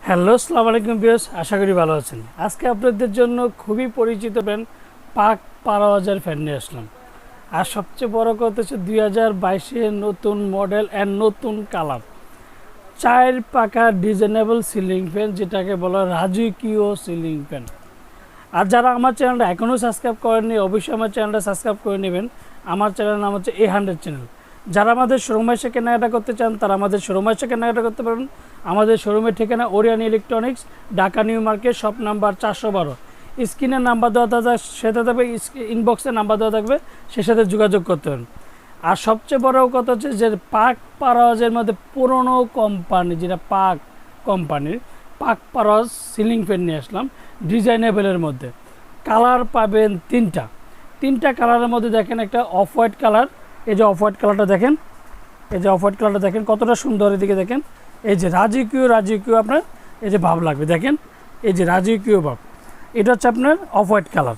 Hello, আসসালামু আলাইকুম viewers, আশা করি ভালো আছেন। আজকে আপনাদের জন্য খুবই পরিচিত ব্র্যান্ড পাক পারওয়াজের ফ্যান নিয়ে আসলাম। আর সবচেয়ে বড় কথা হচ্ছে 2022-এর নতুন মডেল অ্যান্ড নতুন কালার 4 পাকা ডিজাইনেবল সিলিং ফ্যান, যেটাকে বলা রাজকীয় সিলিং ফ্যান। আর যারা আমার চ্যানেলটা এখনও সাবস্ক্রাইব করেননি, অবশ্যই আমার চ্যানেলটা সাবস্ক্রাইব করে নেবেন। আমার চ্যানেলের নাম হচ্ছে A100 চ্যানেল। যারা আমাদের শোরুমে এসে কেনাকাটা করতে চান তারা আমাদের শোরুমে এসে কেনাকাটা করতে পারেন। আমাদের শোরুমের ঠিকানা Orion electronics, Dhaka new market, shop number 412। স্ক্রিনের নাম্বার দেওয়া থাকবে, সেটা থাকবে ইনবক্সে নাম্বার দেওয়া থাকবে, সে সাথে যোগাযোগ করতে পারেন। আর সবচেয়ে বড় কথা হচ্ছে যে পাক পারওয়াজের মধ্যে পুরনো কোম্পানি, যেটা পাক কোম্পানির পাক পারওয়াজ সিলিং ফ্যান নিয়ে আসলাম ডিজাইনেবলের মধ্যে। কালার পাবেন তিনটা কালারের মধ্যে। দেখেন একটা অফ হোয়াইট কালার, এই যে অফ হোয়াইট কালারটা দেখেন, এই যে অফ হোয়াইট কালারটা দেখেন কতটা সুন্দর। এদিকে দেখেন, এই যে রাজকীয় আপনার এই যে ভাব লাগবে। দেখেন এই যে রাজকীয় ভাব, এটা হচ্ছে আপনার অফ হোয়াইট কালার।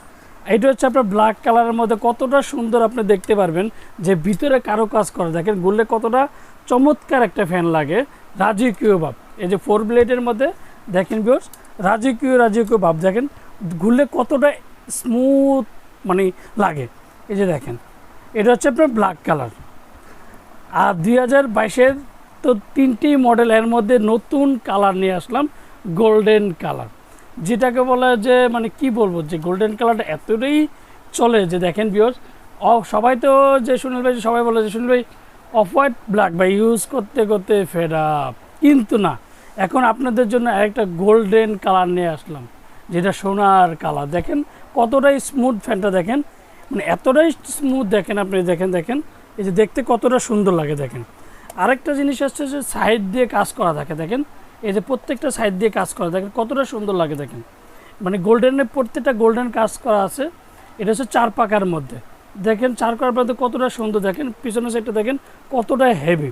এটা হচ্ছে আপনার ব্ল্যাক কালারের মধ্যে কতটা সুন্দর আপনি দেখতে পারবেন যে ভিতরে কারো কাজ করে। দেখেন ঘুরলে কতটা চমৎকার একটা ফ্যান লাগে, রাজকীয় ভাব। এই যে 4 ব্লেডের মধ্যে দেখেন ভিউয়ার্স, রাজকীয় ভাব। দেখেন ঘুরলে কতটা স্মুথ মানে লাগে। এই যে দেখেন, এটা হচ্ছে আপনার ব্ল্যাক কালার। আর 2022-এর তো 3টি মডেল, এর মধ্যে নতুন কালার নিয়ে আসলাম গোল্ডেন কালার, যেটাকে বলা যে মানে কি বলবো, যে গোল্ডেন কালারটা এতটাই চলে যে দেখেন ভিউয়ার্স, সবাই তো যে সুনীল ভাই, সবাই বলে যে সুনীল ভাই অফ হোয়াইট ব্ল্যাক ভাই ইউজ করতে করতে ফেড আপ, কিন্তু না, এখন আপনাদের জন্য আরেকটা গোল্ডেন কালার নিয়ে আসলাম, যেটা সোনার কালার। দেখেন কতটাই স্মুথ ফ্যানটা, দেখেন মানে এতটাই স্মুথ। দেখেন আপনি দেখেন এই যে দেখতে কতটা সুন্দর লাগে। দেখেন আরেকটা জিনিস হচ্ছে যে সাইড দিয়ে কাজ করা থাকে। দেখেন এই যে প্রত্যেকটা সাইড দিয়ে কাজ করা, দেখেন কতটা সুন্দর লাগে। দেখেন মানে গোল্ডেনের প্রত্যেকটা গোল্ডেন কাজ করা আছে। এটা হচ্ছে 4 পাকার মধ্যে। দেখেন 4 পাকার মধ্যে কতটা সুন্দর। দেখেন পিছনের সাইডটা দেখেন কতটা হেভি।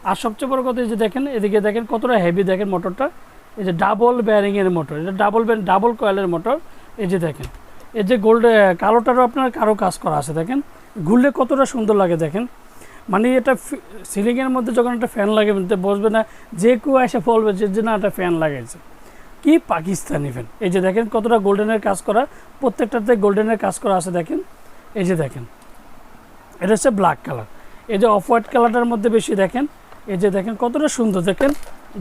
আর সবচেয়ে বড় কথা এই যে দেখেন এদিকে দেখেন কতটা হেভি। দেখেন মোটরটা, এই যে ডাবল ব্যারিংয়ের মোটর, এটা ডাবল কয়েলের মোটর। এই যে দেখেন এই যে কালোটারও আপনার কারো কাজ করা আছে। দেখেন ঘুরলে কতটা সুন্দর লাগে। দেখেন মানে এটা সিলিংয়ের মধ্যে যখন একটা ফ্যান লাগে বসবে না, যে কেউ এসে বলবে যে না একটা ফ্যান লাগাইছে, কি পাকিস্তানি ফ্যান। এই যে দেখেন কতটা গোল্ডেনের কাজ করা, প্রত্যেকটাতে গোল্ডেনের কাজ করা আছে। দেখেন এই যে দেখেন, এটা হচ্ছে ব্ল্যাক কালার। এই যে অফ হোয়াইট কালারটার মধ্যে বেশি। দেখেন এই যে দেখেন কতটা সুন্দর। দেখেন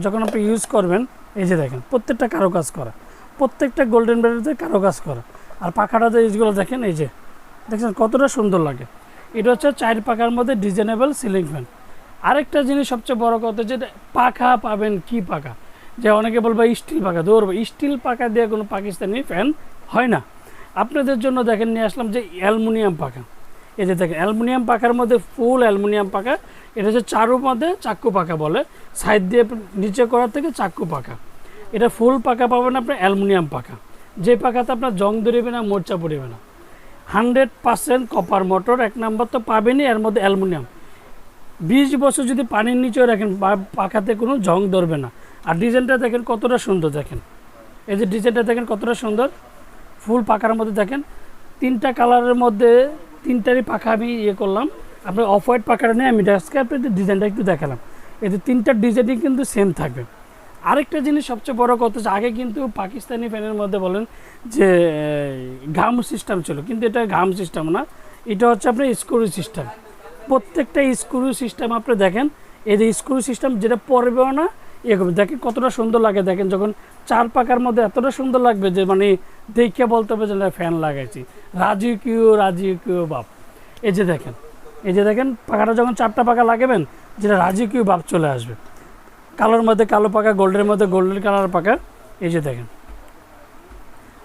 যখন আপনি ইউজ করবেন, এই যে দেখেন প্রত্যেকটা কারো কাজ করা, প্রত্যেকটা গোল্ডেন ব্যাটারিতে কারো কাজ করা। আর পাখাটাতে এইগুলো দেখেন, এই যে দেখছেন কতটা সুন্দর লাগে। এটা হচ্ছে 4 পাকার মধ্যে ডিজাইনেবল সিলিং ফ্যান। আরেকটা জিনিস সবচেয়ে বড় কথা, যেটা পাখা পাবেন কি পাখা, যে অনেকে বলবে স্টিল পাখা, ধরবে স্টিল পাখা দিয়ে কোনো পাকিস্তানি ফ্যান হয় না। আপনাদের জন্য দেখেন নিয়ে আসলাম যে অ্যালুমিনিয়াম পাখা। এই যে দেখেন অ্যালুমিনিয়াম পাখার মধ্যে ফুল অ্যালুমিনিয়াম পাখা। এটা হচ্ছে চারুর মধ্যে চাক্কু পাখা বলে, সাইড দিয়ে নিচে করার থেকে চাক্কু পাখা। এটা ফুল পাখা পাবেন আপনার অ্যালুমিনিয়াম পাখা, যে পাখাতে আপনার জং ধরবে না, মোর্চা পড়বে না। 100% কপার মোটর, 1 নাম্বার তো পাবেনই, এর মধ্যে অ্যালুমিনিয়াম। 20 বছর যদি পানির নিচেও রাখেন পাখাতে কোনো জং ধরবে না। আর ডিজাইনটা দেখেন কতটা সুন্দর। দেখেন এই যে ডিজাইনটা দেখেন কতটা সুন্দর, ফুল পাখার মধ্যে। দেখেন 3টা কালারের মধ্যে 3টারই পাখা আমি করলাম। আপনার অফ হোয়াইট পাখাটা নিয়ে আমি আজকে আপনাদের ডিজাইনটা একটু দেখালাম। এই যে 3টার ডিজাইনই কিন্তু সেম থাকবে। আরেকটা জিনিস সবচেয়ে বড় কথা হচ্ছে, আগে কিন্তু পাকিস্তানি ফ্যানের মধ্যে বলেন যে ঘাম সিস্টেম ছিল, কিন্তু এটা ঘাম সিস্টেম না, এটা হচ্ছে আপনার স্ক্রু সিস্টেম। প্রত্যেকটা স্ক্রু সিস্টেম আপনি দেখেন, এই যে স্ক্রু সিস্টেম, যেটা পড়বেও না এরকম। দেখেন কতটা সুন্দর লাগে। দেখেন যখন 4 পাকার মধ্যে এতটা সুন্দর লাগবে যে মানে দেখে বলতে হবে যে ফ্যান লাগাইছি, রাজকীয় ভাব। এই যে দেখেন পাখাটা যখন 4টা পাকা লাগাবেন, যেটা রাজকীয় ভাব চলে আসবে। কালোর মধ্যে কালো পাকা, গোল্ডের মধ্যে গোল্ডেন কালার পাকা। এই যে দেখেন।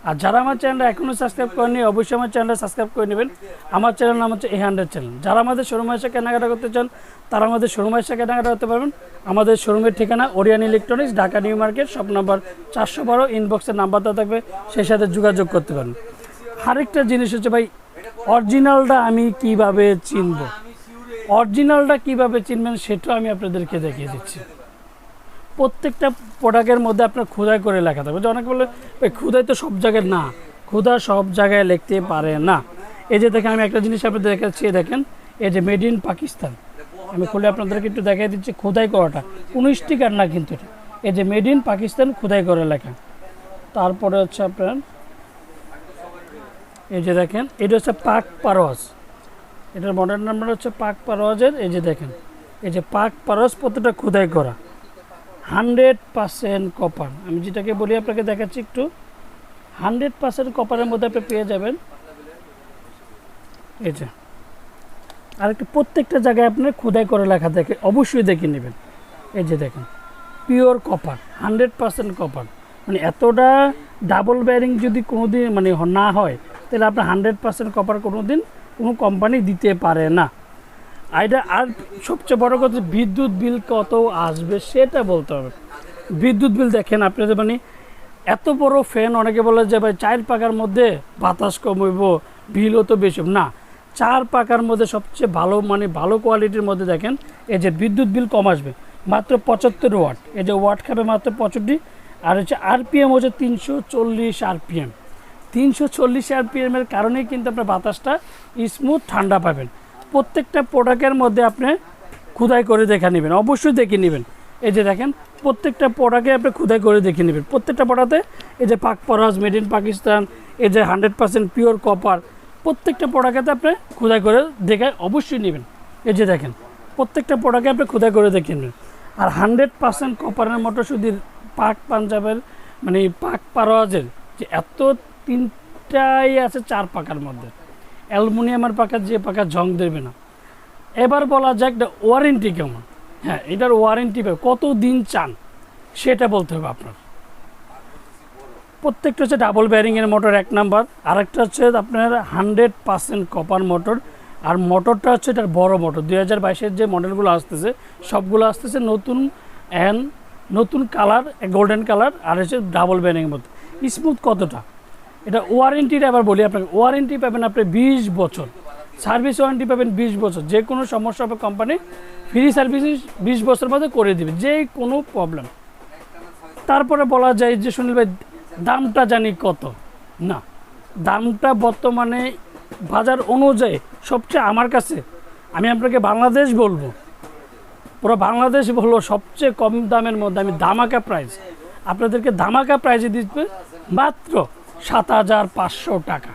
আর যারা আমার চ্যানেলটা এখনও সাবস্ক্রাইব করেনি, অবশ্যই আমার চ্যানেলটা সাবস্ক্রাইব করে নেবেন। আমার চ্যানেল নাম হচ্ছে A100 চ্যানেল। যারা আমাদের শোরুমে এসে কেনাকাটা করতে চান তারা আমাদের শোরুমে এসে কেনাকাটা করতে পারবেন। আমাদের শোরুমের ঠিকানা Orion electronics, Dhaka new market, shop number 412। ইনবক্সের নাম্বার দেওয়া থাকবে, সেই সাথে যোগাযোগ করতে পারেন। আরেকটা জিনিস হচ্ছে ভাই, অরিজিনালটা আমি কিভাবে চিনব, অরিজিনালটা কিভাবে চিনবেন সেটাও আমি আপনাদেরকে দেখিয়ে দিচ্ছি। প্রত্যেকটা প্রোডাক্টের মধ্যে আপনার খোদাই করে লেখা থাকবে। যে অনেকে বলে খোদাই তো সব জায়গায় না, খোদা সব জায়গায় লিখতে পারে না। এই যে দেখেন আমি একটা জিনিস আপনাদের দেখাচ্ছি, দেখেন এই যে মেড ইন পাকিস্তান, আমি খুলে আপনাদেরকে একটু দেখাই দিচ্ছি। খোদাই করাটা কোনো স্টিকার না, কিন্তু এই যে মেড ইন পাকিস্তান খোদাই করে লেখা। তারপরে হচ্ছে আপনার এই যে দেখেন এটা হচ্ছে পাক পারওয়াজ, এটার মডেল নাম্বার হচ্ছে পাক পারওয়াজের। এই যে দেখেন এই যে পাক পারওয়াজ প্রত্যেকটা খোদাই করা 100% কপার। আমি যেটাকে বলি আপনাকে দেখাচ্ছি একটু, 100% কপারের মধ্যে আপনি পেয়ে যাবেন। এই যে আরেকটা প্রত্যেকটা জায়গায় আপনার খোদাই করে লেখা দেখে অবশ্যই দেখে নেবেন। এই যে দেখেন পিওর কপার 100% কপার, মানে এতটা ডাবল ব্যারিং যদি কোনো দিন মানে না হয় তাহলে আপনার 100% কপার কোনো দিন কোনো কোম্পানি দিতে পারে না। এটা আর সবচেয়ে বড় কথা বিদ্যুৎ বিল কত আসবে সেটা বলতে হবে। বিদ্যুৎ বিল দেখেন আপনাদের মানে এত বড় ফ্যান, অনেকে বলে যে ভাই 4 পাকার মধ্যে বাতাস কমইব বিলও তো বেশি না, 4 পাকার মধ্যে সবচেয়ে ভালো মানে ভালো কোয়ালিটির মধ্যে দেখেন এই যে বিদ্যুৎ বিল কম আসবে মাত্র 75 ওয়াট। এই যে ওয়াট খাবে মাত্র 65, আর হচ্ছে আরপিএম হচ্ছে 340 আরপিএম। 340 আরপিএমের কারণেই কিন্তু আপনার বাতাসটা স্মুথ ঠান্ডা পাবেন। প্রত্যেকটা প্রোডাক্টের মধ্যে আপনি খোদাই করে দেখে নেবেন, অবশ্যই দেখে নেবেন। এই যে দেখেন প্রত্যেকটা প্রোডাক্টে আপনি খোদাই করে দেখে নেবেন। প্রত্যেকটা প্রোডাক্টে এই যে পাক পারওয়াজ মেড ইন পাকিস্তান, এই যে 100% পিওর কপার, প্রত্যেকটা প্রোডাক্টে আপনি খোদাই করে দেখে অবশ্যই নেবেন। এই যে দেখেন প্রত্যেকটা প্রোডাক্টে আপনি খোদাই করে দেখে নেবেন। আর 100% কপারের মোটর শুধু পাক পাঞ্জাবের মানে পাক পারওয়াজের যে এত 3টাই আছে 4 পাকার মধ্যে, অ্যালুমিনিয়ামের পাকা যে পাকা জং দেবে না। এবার বলা যাক এটা ওয়ারেন্টি কেমন। হ্যাঁ এটার ওয়ারেন্টি কত দিন চান সেটা বলতে হবে আপনার। প্রত্যেকটা হচ্ছে ডাবল ব্যারিংয়ের মোটর 1 নাম্বার, আরেকটা হচ্ছে আপনার 100% কপার মোটর। আর মোটরটা হচ্ছে এটার বড় মোটর। 2022-এর যে মডেলগুলো আসতেছে সবগুলো আসতেছে নতুন কালার, গোল্ডেন কালার, আর হচ্ছে ডাবল ব্যারিংয়ের মতো। স্মুথ কতটা এটা ওয়ারেন্টিটা আবার বলি আপনাকে, ওয়ারেন্টি পাবেন আপনি 20 বছর, সার্ভিস ওয়ারেন্টি পাবেন 20 বছর। যে কোনো সমস্যা হবে কোম্পানি ফ্রি সার্ভিস 20 বছরের মধ্যে করে দেবে, যে কোনো প্রবলেম। তারপরে বলা যায় যে সুনীল ভাই দামটা জানি কত, না দামটা বর্তমানে বাজার অনুযায়ী সবচেয়ে আমার কাছে, আমি আপনাকে বাংলাদেশ বলবো, পুরো বাংলাদেশ হলো সবচেয়ে কম দামের মধ্যে আমি ধামাকা প্রাইস আপনাদেরকে ধামাকা প্রাইজে দিতে মাত্র 7,500 টাকা।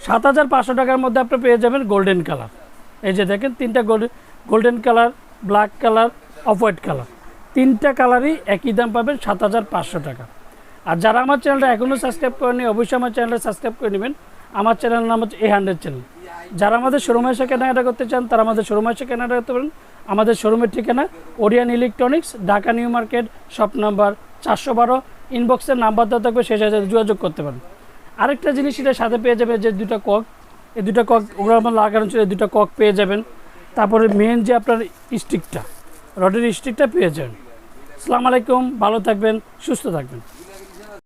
7,500 টাকার মধ্যে আপনি পেয়ে যাবেন গোল্ডেন কালার। এই যে দেখেন 3টা golden colour, black colour, off white colour, 3টা কালারই একই দাম পাবেন 7,500 টাকা। আর যারা আমার চ্যানেলটা এখনও সাবস্ক্রাইব করেনি অবশ্যই আমার চ্যানেলটা সাবস্ক্রাইব করে নেবেন। আমার চ্যানেলের নাম হচ্ছে A100 চ্যানেল। যারা আমাদের শোরুমে এসে কেনাকাটা করতে চান তারা আমাদের শোরুমে এসে কেনাকাটা করতে পারেন। আমাদের শোরুমের ঠিকানা Orion electronics, Dhaka new market, shop number 412। ইনবক্সের নাম্বার দেওয়া থাকবে, সেই সাথে যোগাযোগ করতে পারেন। আরেকটা জিনিস এটার সাথে পেয়ে যাবে যে 2টা কক, এই 2টা কক ওগুলো আমার লাগানো ছিল, এই 2টা কক পেয়ে যাবেন। তারপরে মেন যে আপনার স্টিকটা, রডের স্টিকটা পেয়ে যাবেন। আসসালামু আলাইকুম, ভালো থাকবেন, সুস্থ থাকবেন।